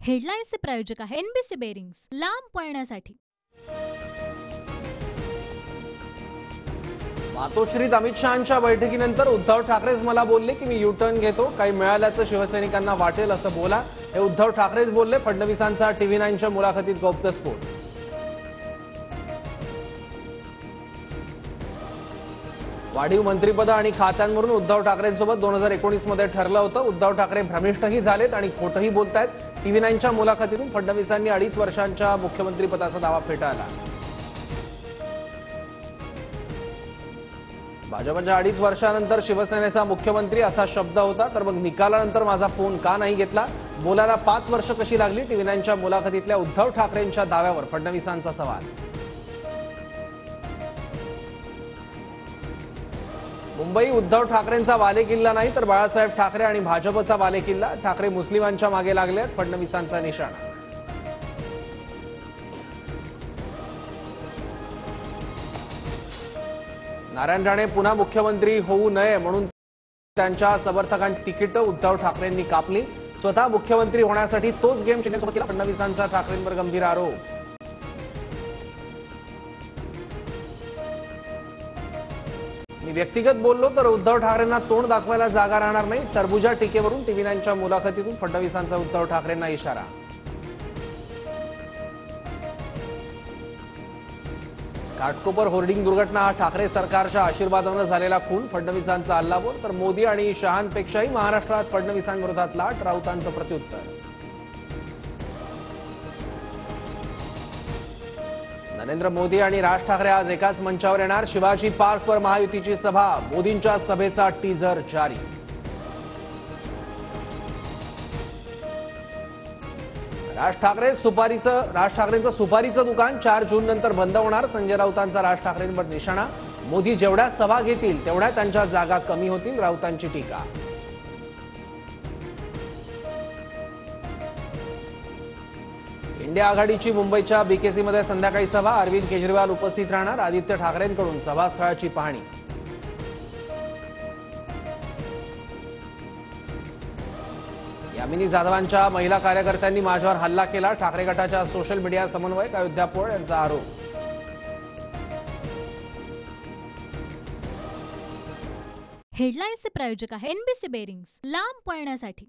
हेडलाईन्सचे प्रायोजक आहे NBC bearings, लांब पळण्यासाठी। मातोश्रीत अमित शहांच्या बैठकीनंतर उद्धव ठाकरेच मला बोलले की मी यू-टर्न घेतो, काही मिळाल्याचं शिवसैनिकांना वाटेल असं बोला, हे उद्धव ठाकरेच बोलले। फडणवीसांचा टीव्ही 9च्या मुलाखतीत गौप्यस्फोट। वाढीव मंत्रिपद आणि खात्यांवरून उद्धव ठाकरेंसोबत 2019 मध्ये ठरलं होतं। उद्धव ठाकरे भ्रमिष्ठही झालेत आणि खोटंही बोलतायत। टीव्ही 9च्या मुलाखतीतून फडणवीसांनी 2.5 वर्षांच्या मुख्यमंत्रीपदाचा दावा फेटाळला। भाजपच्या 2.5 वर्षांनंतर शिवसेनेचा मुख्यमंत्री असा शब्द होता, तर मग निकालानंतर माझा फोन का नाही घेतला? बोलायला 5 वर्ष कशी लागली? टीव्ही 9च्या मुलाखतीतल्या उद्धव ठाकरेंच्या दाव्यावर फडणवीसांचा सवाल। मुंबई उद्धव ठाकरेंचा बालेकिल्ला नाही, तर बाळासाहेब ठाकरे आणि भाजपचा बालेकिल्ला। ठाकरे मुस्लिमांच्या मागे लागलेत, फडणवीसांचा निशाणा। नारायण राणे पुन्हा मुख्यमंत्री होऊ नये म्हणून त्यांच्या समर्थकांची तिकीट उद्धव ठाकरेंनी कापली। स्वतः मुख्यमंत्री होण्यासाठी तोच गेम शिंदेसोबत केला, फडणवीसांचा ठाकरेंवर गंभीर आरोप। मी व्यक्तिगत बोललो तर उद्धव ठाकरेंना तोंड दाखवायला जागा राहणार नाही। टरबुजा टीकेवरून टीव्ही 9च्या मुलाखतीतून फडणवीसांचा उद्धव ठाकरेंना इशारा। घाटकोपर होर्डिंग दुर्घटना हा ठाकरे सरकारच्या आशीर्वादाने झालेला खून, फडणवीसांचा हल्लाबोल। तर मोदी आणि शहांपेक्षाही महाराष्ट्रात फडणवीसांविरोधात लाट, राऊतांचं प्रत्युत्तर। नरेंद्र मोदी आणि राज ठाकरे आज एकाच मंचावर येणार। शिवाजी पार्कवर महायुतीची सभा, मोदींच्या सभेचा टीझर जारी। राज ठाकरेंचं सुपारीचं दुकान 4 जून नंतर बंद होणार। संजय राऊतांचा राज ठाकरेंवर निशाणा। मोदी जेवढ्या सभा घेतील तेवढ्या त्यांच्या जागा कमी होतील, राऊतांची टीका। इंडिया आघाडीची मुंबईच्या बीकेसीमध्ये संध्याकाळी सभा, अरविंद केजरीवाल उपस्थित राहणार। आदित्य ठाकरेंकडून सभास्थळाची पाहणी। यामिनी जाधवांच्या महिला कार्यकर्त्यांनी माझ्यावर हल्ला केला, ठाकरे गटाच्या सोशल मीडिया समन्वयक अयोध्या पोळ यांचा आरोप। हेडलाईन्सचे प्रायोजक आहे एनबीसी बेरिंग्स, लांब पळण्यासाठी।